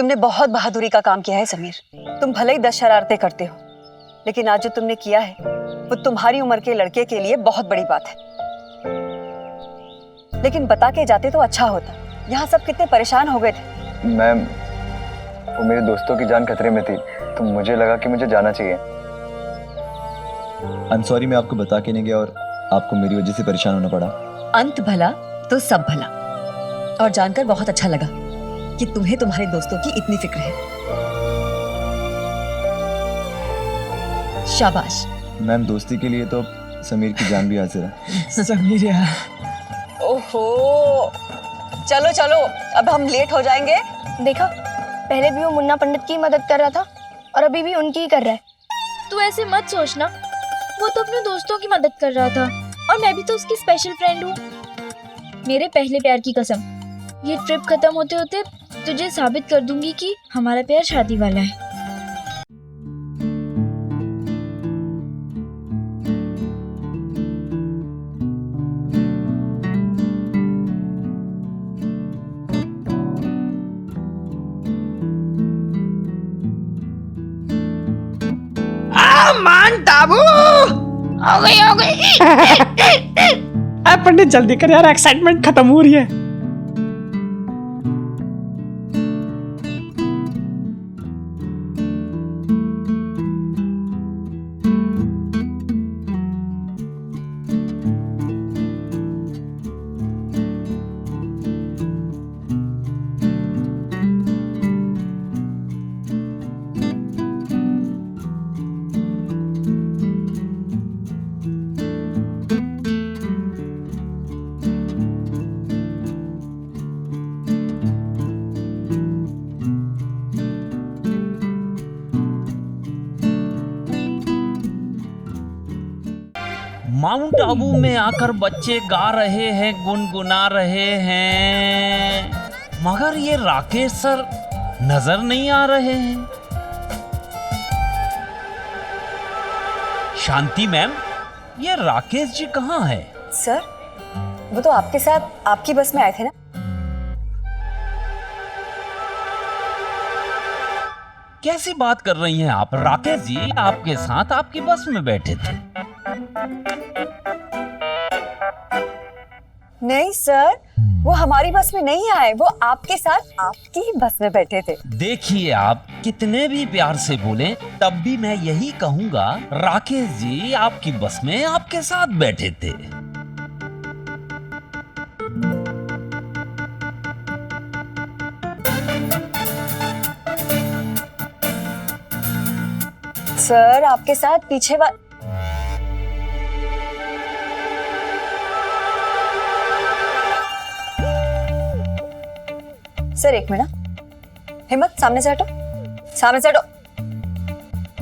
तुमने बहुत बहादुरी का काम किया है समीर। तुम भले ही 10 शरारतें करते हो, लेकिन आज जो तुमने किया है वो तुम्हारी उम्र के लड़के के लिए बहुत बड़ी बात है। लेकिन बता के जाते तो अच्छा होता। यहाँ सब कितने परेशान हो गए थे। मैम, वो मेरे दोस्तों की जान खतरे में थी, तो मुझे लगा कि मुझे जाना चाहिए। आई एम सॉरी, मैं आपको बता के नहीं गया और आपको मेरी वजह से परेशान होना पड़ा। अंत भला तो सब भला। और जानकर बहुत अच्छा लगा कि तुम्हें तुम्हारे दोस्तों की इतनी फिक्र है। शाबाश। मैम, दोस्ती के लिए तो समीर की जान भी हाजिर है। समीर यार, ओहो, चलो चलो, अब हम लेट हो जाएंगे। देखा, पहले भी वो मुन्ना पंडित की मदद कर रहा था और अभी भी उनकी ही कर रहा है। तू ऐसे मत सोचना, वो तो अपने दोस्तों की मदद कर रहा था और मैं भी तो उसकी स्पेशल फ्रेंड हूँ। मेरे पहले प्यार की कसम, ये ट्रिप खत्म होते होते तुझे साबित कर दूंगी कि हमारा प्यार शादी वाला है। मान ताबू हो गई। पंडित जल्दी कर यार, एक्साइटमेंट खत्म हो रही है। माउंट आबू में आकर बच्चे गा रहे हैं, गुनगुना रहे हैं, मगर ये राकेश सर नजर नहीं आ रहे हैं। शांति मैम, ये राकेश जी कहाँ है? सर, वो तो आपके साथ आपकी बस में आए थे ना। कैसी बात कर रही हैं आप? राकेश जी आपके साथ आपकी बस में बैठे थे। नहीं सर, वो हमारी बस में नहीं आए, वो आपके साथ आपकी ही बस में बैठे थे। देखिए, आप कितने भी प्यार से बोले तब भी मैं यही कहूंगा, राकेश जी आपकी बस में आपके साथ बैठे थे। सर, आपके साथ पीछे सर, एक मिनट। हिम्मत, सामने से हटो, सामने से हटो।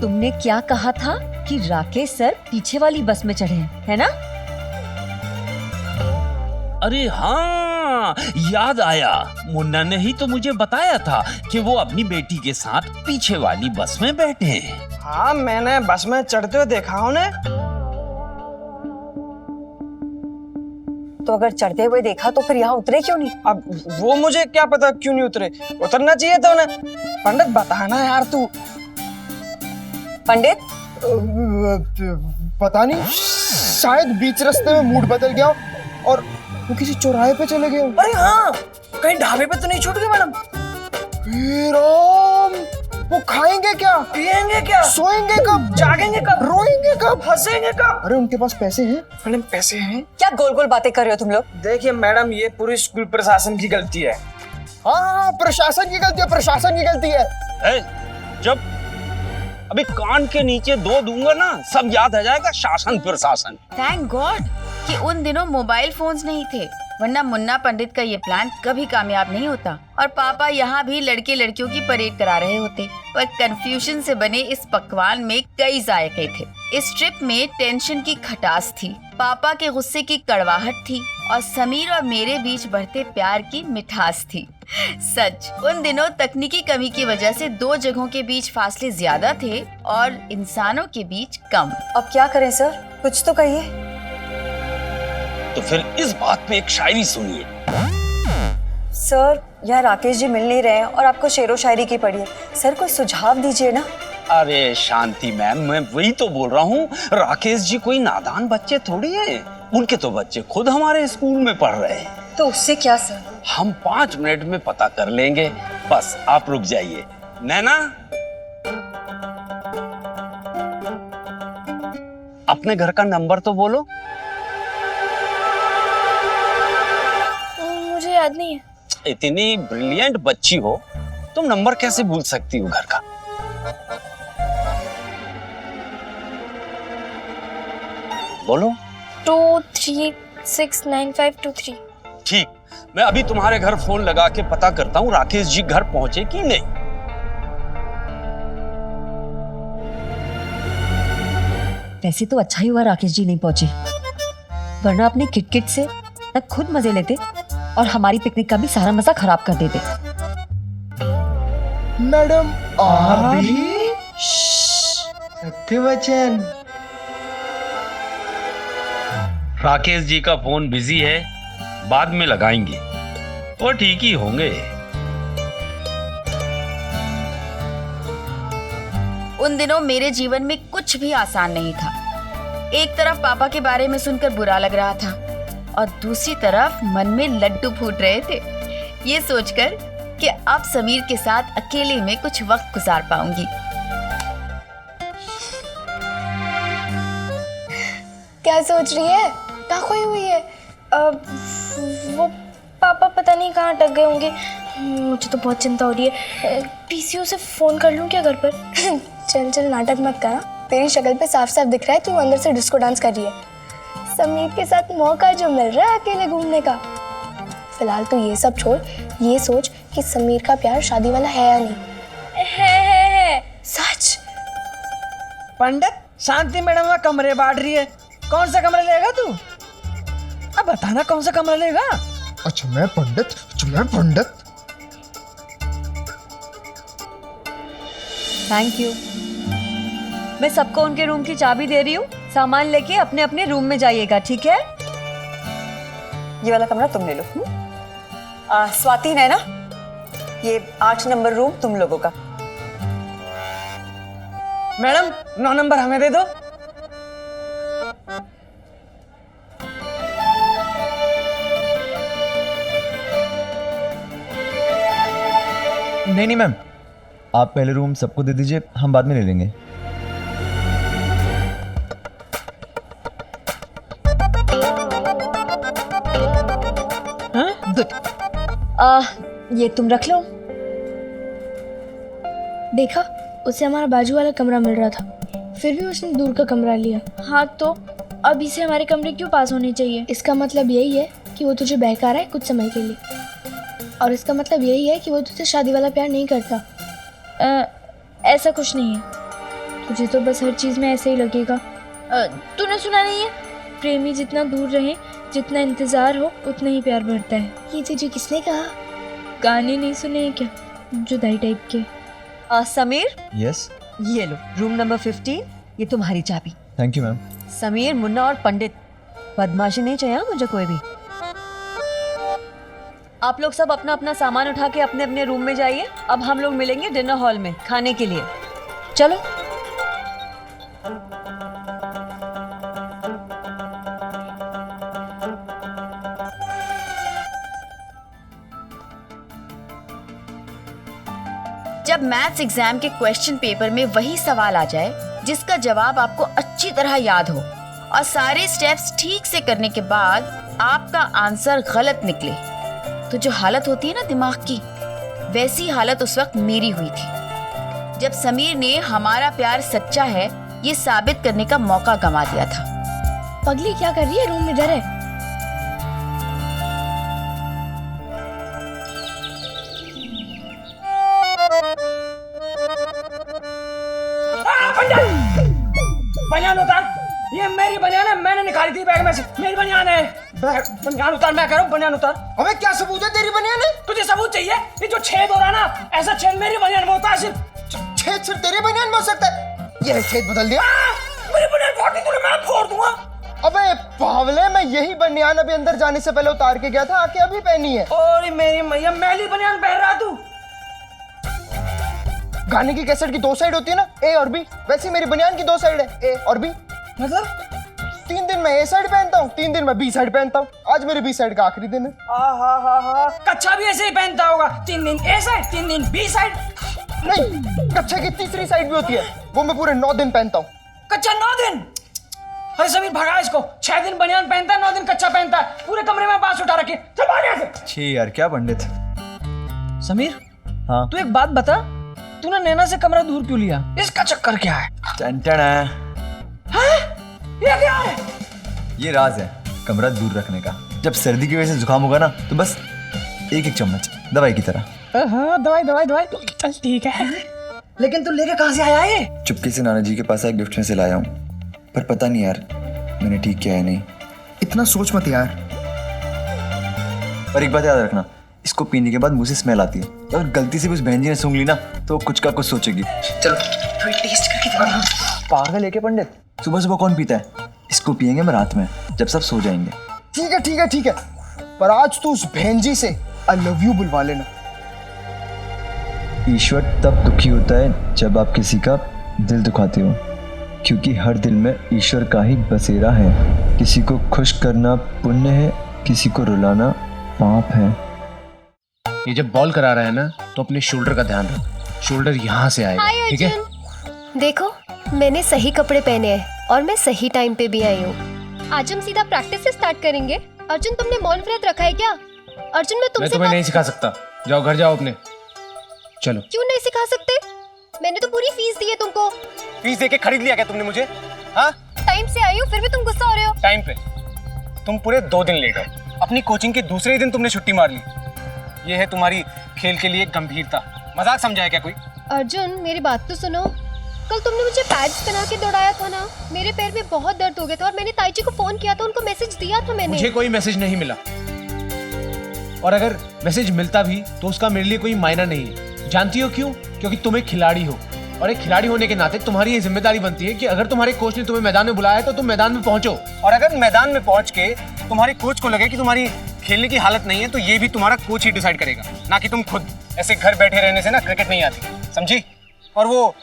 तुमने क्या कहा था कि राकेश सर पीछे वाली बस में चढ़े हैं, है ना? अरे हाँ, याद आया। मुन्ना ने ही तो मुझे बताया था कि वो अपनी बेटी के साथ पीछे वाली बस में बैठे हैं। हाँ, मैंने बस में चढ़ते हुए देखा उन्हें। तो अगर चढ़ते हुए देखा तो फिर यहाँ उतरे क्यों नहीं? अब वो मुझे क्या पता क्यों नहीं उतरे, उतरना चाहिए था उन्हें। पंडित बताना यार तू। पंडित, पता नहीं, शायद बीच रास्ते में मूड बदल गया और वो किसी चौराहे पे चले गए। अरे हाँ, कहीं ढाबे पे तो नहीं छूट गए मैडम? हे राम, वो खाएंगे क्या, पिएंगे क्या, सोएंगे कब, जागेंगे कब, रोएंगे कब, हंसेंगे कब? अरे उनके पास पैसे हैं। मैडम पैसे हैं? क्या गोल गोल बातें कर रहे हो तुम लोग? देखिए मैडम, ये पूरी स्कूल प्रशासन की गलती है। हाँ, प्रशासन की गलती है, प्रशासन की गलती है। जब अभी कान के नीचे 2 दूंगा ना, सब याद आ जाएगा शासन प्रशासन। थैंक गॉड कि उन दिनों मोबाइल फोन्स नहीं थे, वरना मुन्ना पंडित का ये प्लान कभी कामयाब नहीं होता और पापा यहाँ भी लड़के लड़कियों की परेड करा रहे होते। पर कंफ्यूजन से बने इस पकवान में कई जायके थे। इस ट्रिप में टेंशन की खटास थी, पापा के गुस्से की कड़वाहट थी और समीर और मेरे बीच बढ़ते प्यार की मिठास थी। सच, उन दिनों तकनीकी कमी की वजह से 2 जगहों के बीच फासले ज्यादा थे और इंसानों के बीच कम। अब क्या करें सर, कुछ तो कहिए। तो फिर इस बात पे एक शायरी सुनिए। सर, यहाँ राकेश जी मिल नहीं रहे हैं और आपको शेरो शायरी की पड़ी है। सर कोई सुझाव दीजिए ना। अरे शांति मैम, मैं वही तो बोल रहा हूँ, राकेश जी कोई नादान बच्चे थोड़ी है, उनके तो बच्चे खुद हमारे स्कूल में पढ़ रहे हैं। तो उससे क्या सर? हम 5 मिनट में पता कर लेंगे, बस आप रुक जाइए। नैना, अपने घर का नंबर तो बोलो। मुझे याद नहीं है। इतनी ब्रिलियंट बच्ची हो, तुम नंबर कैसे भूल सकती हो घर का? बोलो। 236953। ठीक, मैं अभी तुम्हारे घर फोन लगा के पता करता हूँ राकेश जी घर पहुंचे कि नहीं। वैसे तो अच्छा ही हुआ राकेश जी नहीं पहुंचे, वरना अपने किटकिट से न खुद मजे लेते और हमारी पिकनिक का भी सारा मजा खराब कर देते। मैडम आरबी सत्यवचन। राकेश जी का फोन बिजी है, बाद में लगाएंगे, वो ठीक ही होंगे। उन दिनों मेरे जीवन में कुछ भी आसान नहीं था। एक तरफ पापा के बारे में सुनकर बुरा लग रहा था और दूसरी तरफ मन में लड्डू फूट रहे थे, ये सोचकर कि अब समीर के साथ अकेले में कुछ वक्त गुजार पाऊंगी। क्या सोच रही है? कहाँ खोई हुई है? वो पापा पता नहीं कहाँ अटक गए होंगे। मुझे तो बहुत चिंता हो रही है। पीसीओ से फोन कर लूँ क्या घर पर? चल चल नाटक मत करा, तेरी शक्ल पे साफ साफ दिख रहा है तू अंदर से डिस्को डांस कर रही है। समीर के साथ मौका जो मिल रहा है अकेले घूमने का। फिलहाल तो ये सब छोड़, ये सोच कि समीर का प्यार शादी वाला है या नहीं। है। सच? पंडित, शांति मैडम वहाँ कमरे बांट रही है, कौन सा कमरा लेगा तू? अब बताना कौन सा कमरा लेगा? अच्छा मैं पंडित, थैंक यू। मैं सबको उनके रूम की चाबी दे रही हूँ, सामान लेके अपने अपने रूम में जाइएगा, ठीक है? ये वाला कमरा तुम ले लो। स्वाति है ना, ये 8 नंबर रूम तुम लोगों का। मैडम 9 नंबर हमें दे दो। नहीं मैम, आप पहले रूम सबको दे दीजिए, हम बाद में ले लेंगे। ये तुम रख लो। देखा, उसे हमारा बाजू वाला कमरा मिल रहा था, फिर भी उसने दूर का कमरा लिया। हाँ तो अब इसे हमारे कमरे क्यों पास होने चाहिए? इसका मतलब यही है कि वो तुझे बहका रहा है कुछ समय के लिए, और इसका मतलब यही है कि वो तुझसे शादी वाला प्यार नहीं करता। ऐसा कुछ नहीं है, तुझे तो बस हर चीज़ में ऐसे ही लगेगा। तूने सुना नहीं है, प्रेमी जितना दूर रहे, जितना इंतजार हो, उतना ही प्यार बढ़ता है। ये तुझे किसने कहा? गाने नहीं सुने हैं क्या, जुदाई टाइप के? समीर, यस, ये लो रूम नंबर 15, ये तुम्हारी चाबी। Thank you ma'am. Sameer, Munna और पंडित, बदमाशी नहीं चाहिए मुझे कोई भी। आप लोग सब अपना अपना सामान उठा के अपने अपने रूम में जाइए। अब हम लोग मिलेंगे डिनर हॉल में खाने के लिए। चलो। जब मैथ्स एग्जाम के क्वेश्चन पेपर में वही सवाल आ जाए जिसका जवाब आपको अच्छी तरह याद हो और सारे स्टेप्स ठीक से करने के बाद आपका आंसर गलत निकले, तो जो हालत होती है ना दिमाग की, वैसी हालत उस वक्त मेरी हुई थी जब समीर ने हमारा प्यार सच्चा है ये साबित करने का मौका गंवा दिया था। पगली क्या कर रही है? रूम में डर है। बनियान उतार, ये मेरी बनियान है, मैंने निकाली थी बैग में से, मेरी बनियान है। बनियान उतार, मैं कह रहा हूँ बनियान उतार। हमें क्या सबूत है तेरी बनियान है? तुझे सबूत चाहिए? ये जो छेद हो रहा ना, ऐसा छेद मेरी बनियान में होता है सिर्फ। छेद सिर्फ तेरे बनियान में हो सकता है। ये छेद बदल दिया। मेरी बनियान फोड़ दी तूने, मैं फोड़ दूंगा। अबे पावले, मैं यही बनियान अभी अंदर जाने से पहले उतार के गया था, आके अभी पहनी है। और मेरी मैया, मैली बनियान पहन रहा तू? गाने की कैसेट की 2 साइड होती है ना, ए और बी, वैसे मेरी बनियान की 2 साइड है, ए और बी। मतलब 3 दिन मैं ए साइड पहनता हूँ, 3 दिन मैं बी साइड पहनता हूँ। आज मेरी बी साइड का आखिरी दिन है। कच्चा भी ऐसे ही पहनता होगा, 3 दिन ए साइड 3 दिन बी साइड। नहीं, कच्चे की तीसरी साइड भी होती है, वो मैं पूरे 9 दिन पहनता हूँ। कच्चा 9 दिन? अरे समीर भगा इसको, 6 दिन बनियान पहनता है, 9 दिन कच्चा पहनता है, पूरे कमरे में बांस उठा रखे। चल भाग यहाँ से। छी यार, क्या पंडित। समीर, हाँ तू एक बात बता, तूने नैना से कमरा दूर क्यों लिया? इसका चक्कर क्या है? टेंशन है। ये क्या है? ये राज है कमरा दूर रखने का। जब सर्दी की वजह से जुकाम होगा ना, तो बस 1-1 चम्मच दवाई की तरह। हाँ, दवाई दवाई दवाई, चल ठीक है। लेकिन तू लेके कहाँ से आया ये? चुपके से नाना जी के पास एक गिफ्ट में से लाया हूँ, पर पता नहीं यार मैंने ठीक किया है नहीं। इतना सोच मत यार। पर एक बात याद रखना, इसको पीने के बाद मुंह से स्मेल आती है। अगर गलती से भी उस बहन जी ने सूंघ ली ना, तो कुछ का कुछ सोचेगी। चलो थोड़ी टेस्ट करके देखो। पागल है क्या पंडित? सुबह सुबह कौन पीता है? इसको पियेंगे मैं रात में, जब सब सो जाएंगे। ठीक है ठीक है ठीक है, पर आज तू उस बहन जी से आई लव यू बुलवा लेना। ईश्वर तब दुखी होता है जब आप किसी का दिल दुखाते हो, क्योंकि हर दिल में ईश्वर का ही बसेरा है। किसी को खुश करना पुण्य है, किसी को रुलाना पाप है। ये जब बॉल करा रहा है ना, तो अपने शोल्डर का ध्यान रख। शोल्डर यहाँ से आएगा, ठीक है? देखो, मैंने सही कपड़े पहने हैं और मैं सही टाइम पे भी आई हूँ। आज हम सीधा प्रैक्टिस से स्टार्ट करेंगे। अर्जुन, तुमने मौन व्रत रखा है क्या? अर्जुन, मैं तुमसे तुम्हें नहीं सिखा सकता। जाओ घर जाओ अपने। चलो। क्यों नहीं सिखा सकते? मैंने तो पूरी फीस दी है तुमको। फीस देके खरीद लिया क्या तुमने मुझे? हाँ? टाइम से आई हूँ, फिर भी तुम गुस्सा हो रहे हो। टाइम पे? तुम पूरे 2 दिन लेट हो। अपनी कोचिंग के दूसरे ही दिन तुमने छुट्टी मार ली। ये है तुम्हारी खेल के लिए गंभीरता। मजाक समझा है क्या कोई? अर्जुन, मेरी बात तो सुनो। कल तुमने मुझे पैड्स पहना के दौड़ाया था ना, मेरे पैर में बहुत दर्द हो गया था और मैंने ताई जी को फोन किया था, उनको मैसेज दिया था मैंने। मुझे कोई मैसेज नहीं मिला, और अगर मैसेज मिलता भी तो उसका मेरे लिए कोई मायना नहीं है। जानती हो क्यों? क्योंकि तुम एक खिलाड़ी हो, और एक खिलाड़ी होने के नाते तुम्हारी ये जिम्मेदारी बनती है कि अगर तुम्हारे कोच ने तुम्हें मैदान में बुलाया है तो तुम मैदान में पहुंचो। और अगर मैदान में पहुंच के तुम्हारे कोच को लगे कि तुम्हारी खेलने की हालत नहीं है, तो ये भी तुम्हारा कोच ही डिसाइड करेगा, ना कि तुम खुद। ऐसे घर बैठे रहने से ना क्रिकेट नहीं आती, समझी? और वो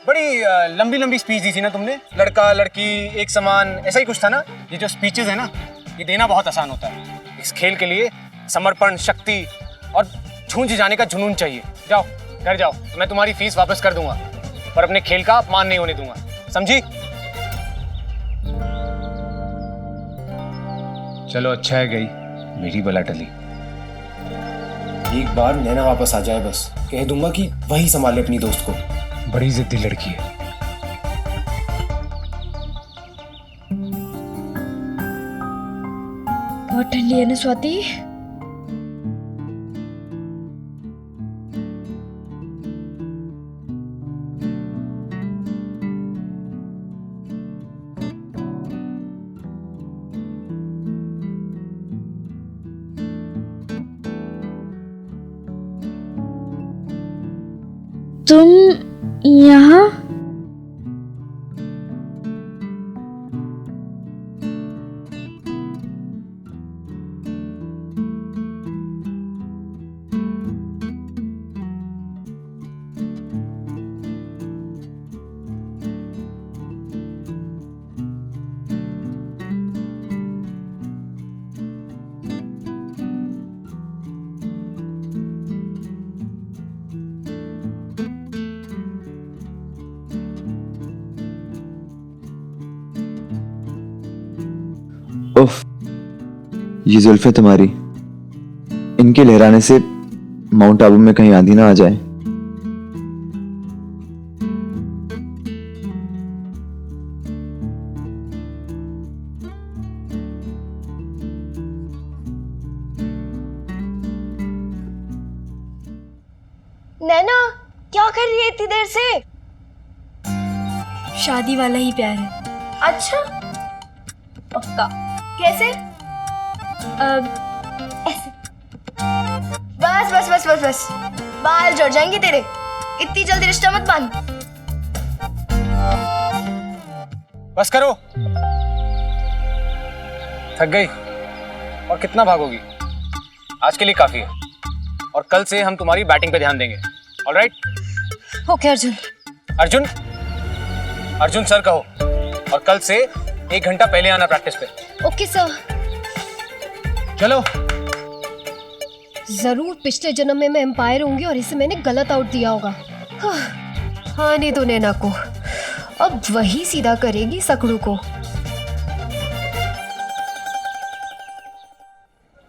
बड़ी लंबी लंबी स्पीच दी थी ना तुमने, लड़का लड़की एक समान, ऐसा ही कुछ था ना। ये जो स्पीचेस है ना, ये देना बहुत आसान होता है। इस खेल के लिए समर्पण, शक्ति और छूंछ जाने का जुनून चाहिए। जाओ घर जाओ, मैं तुम्हारी फीस वापस कर दूंगा, पर अपने खेल का अपमान नहीं होने दूंगा, समझी? चलो अच्छा है, गई मेरी बला टली। एक बार नैना वापस आ जाए, बस कह दूंगा कि वही संभाले अपनी दोस्त को। बड़ी जिद्दी लड़की है। बहुत ठंडी है ना स्वाति? तुम यहाँ? उफ, ये जुल्फे तुम्हारी, इनके लहराने से माउंट आबू में कहीं आंधी ना आ जाए। नैना, क्या कर रही है इतनी देर से? शादी वाला ही प्यार है। अच्छा, पक्का? कैसे? ऐसे। बस बस बस बस बस, बाल झड़ जाएंगे तेरे। इतनी जल्दी रिश्ता मत बांध। बस करो। थक गई और कितना भागोगी? आज के लिए काफी है और कल से हम तुम्हारी बैटिंग पे ध्यान देंगे। Alright? Okay Arjun. Arjun, Arjun sir कहो, और कल से 1 घंटा पहले आना प्रैक्टिस पे। Okay sir. चलो। जरूर पिछले जन्म में मैं एम्पायर होंगी और इसे मैंने गलत आउट दिया होगा। हाँ नहीं तो नैना को, अब वही सीधा करेगी सकड़ू को।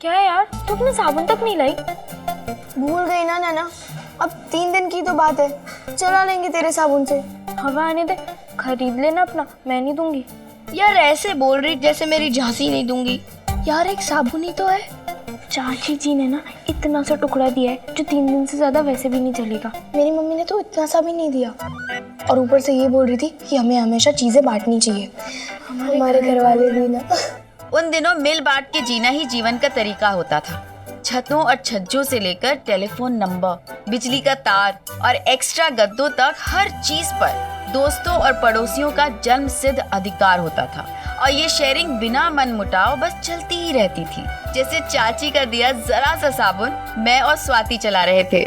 क्या यार, तू अपना साबुन तक नहीं लाई? भूल गई ना नैना, अब 3 दिन की तो बात है, चला लेंगे तेरे साबुन से। हवा आने दे, खरीद लेना अपना, मैं नहीं दूंगी। यार ऐसे बोल रही जैसे मेरी झांसी नहीं दूंगी। यार एक साबुन ही तो है। चाची जी ने ना इतना सा टुकड़ा दिया है जो 3 दिन से ज्यादा वैसे भी नहीं चलेगा। मेरी मम्मी ने तो इतना सा भी नहीं दिया, और ऊपर से ये बोल रही थी कि हमें हमेशा चीजें बांटनी चाहिए। हमारे घर वाले भी ना। उन दिनों मिल बांट के जीना ही जीवन का तरीका होता था। छतों और छज्जों से लेकर टेलीफोन नंबर, बिजली का तार और एक्स्ट्रा गद्दों तक हर चीज पर दोस्तों और पड़ोसियों का जन्म सिद्ध अधिकार होता था। और ये शेयरिंग बिना मनमुटाव बस चलती ही रहती थी। जैसे चाची का दिया जरा सा साबुन मैं और स्वाति चला रहे थे।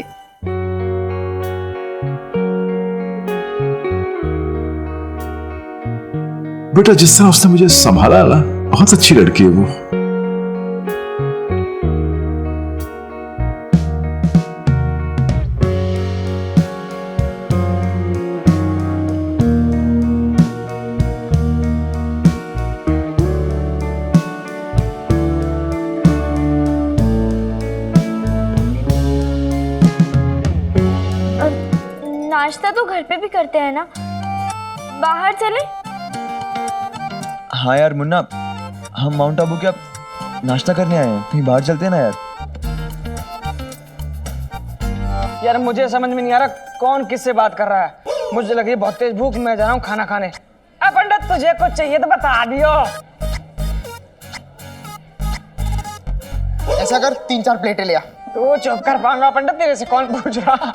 बेटा जिस तरह उसने मुझे संभाला ना, बहुत अच्छी लड़की है वो। नाश्ता तो घर पे भी करते हैं ना, बाहर चले? हाँ यार मुन्ना, हम माउंट आबू क्या नाश्ता करने आए हैं, कहीं बाहर चलते हैं ना यार। यार मुझे समझ में नहीं आ रहा कौन किससे बात कर रहा है। मुझे लगी बहुत तेज भूख, मैं जा रहा हूँ खाना खाने। अब पंडित तुझे कुछ चाहिए तो बता दियो। ऐसा कर 3-4 प्लेटें ले आ। तू चुप कर पाऊंगा पंडित, तेरे से कौन पूछ रहा।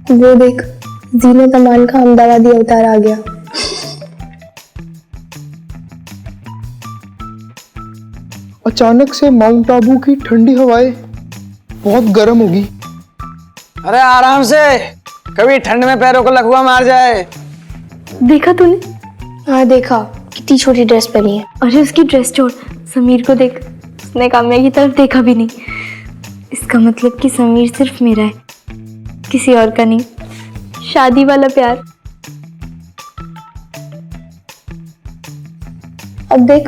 वो देख, जीनत अमान का अहमदाबादी अवतार आ गया। अचानक से माउंट आबू की ठंडी हवाएं बहुत गर्म होगी। अरे आराम से, कभी ठंड में पैरों को लकवा मार जाए। देखा तूने? हाँ देखा, कितनी छोटी ड्रेस पहनी है। अरे उसकी ड्रेस छोड़, समीर को देख, उसने काम्या की तरफ देखा भी नहीं। इसका मतलब कि समीर सिर्फ मेरा है, किसी और का नहीं। शादी वाला प्यार। अब देख,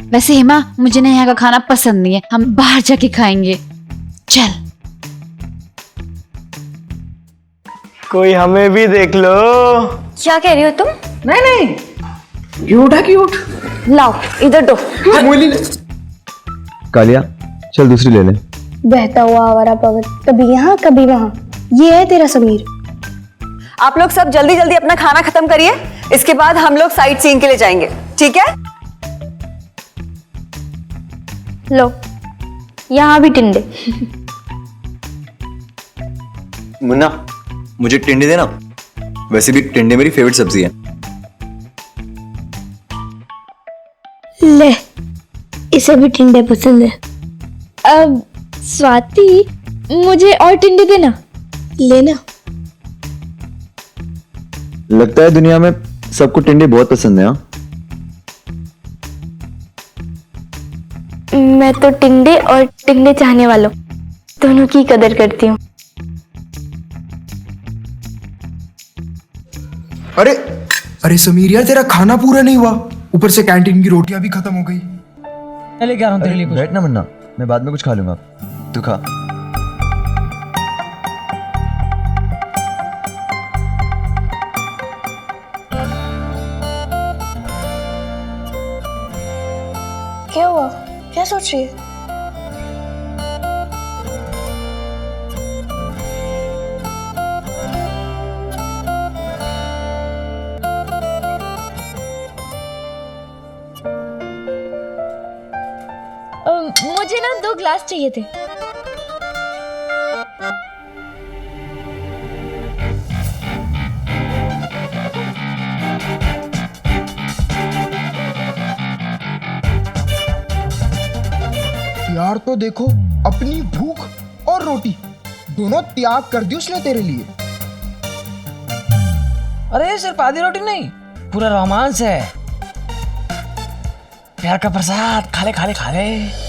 वैसे हेमा, मुझे ना यहाँ का खाना पसंद नहीं है, हम बाहर जाके खाएंगे। चल। कोई हमें भी देख लो। क्या कह रही हो तुम? नहीं, क्यूट है क्यूट। लाओ इधर दो। कालिया चल दूसरी ले ले। बहता हुआ आवारा पवन, कभी यहाँ कभी वहाँ, ये है तेरा समीर। आप लोग सब जल्दी जल्दी अपना खाना खत्म करिए, इसके बाद हम लोग साइट सीइंग के लिए जाएंगे, ठीक है? लो, यहाँ भी टिंडे। मुन्ना मुझे टिंडे देना, वैसे भी टिंडे मेरी फेवरेट सब्जी है। ले, इसे भी टिंडे पसंद है। अब स्वाति, मुझे और टिंडे देना। लेना। लगता है दुनिया में सबको टिंडे बहुत पसंद है। हाँ, मैं तो टिंडे और टिंडे चाहने वालों दोनों की कदर करती हूँ। अरे अरे समीर यार, तेरा खाना पूरा नहीं हुआ, ऊपर से कैंटीन की रोटियां भी खत्म हो गई। मैं लेके आ रहा हूँ तेरे लिए कुछ। बैठ ना मुन्ना, मैं बाद में कुछ खा लूंगा, तू खा। क्या क्या सोच रही है? मुझे ना 2 ग्लास चाहिए थे। यार तो देखो, अपनी भूख और रोटी दोनों त्याग कर दी उसने तेरे लिए। अरे सिर्फ आधी रोटी नहीं, पूरा रोमांस है, प्यार का प्रसाद। खा ले खा ले खा ले।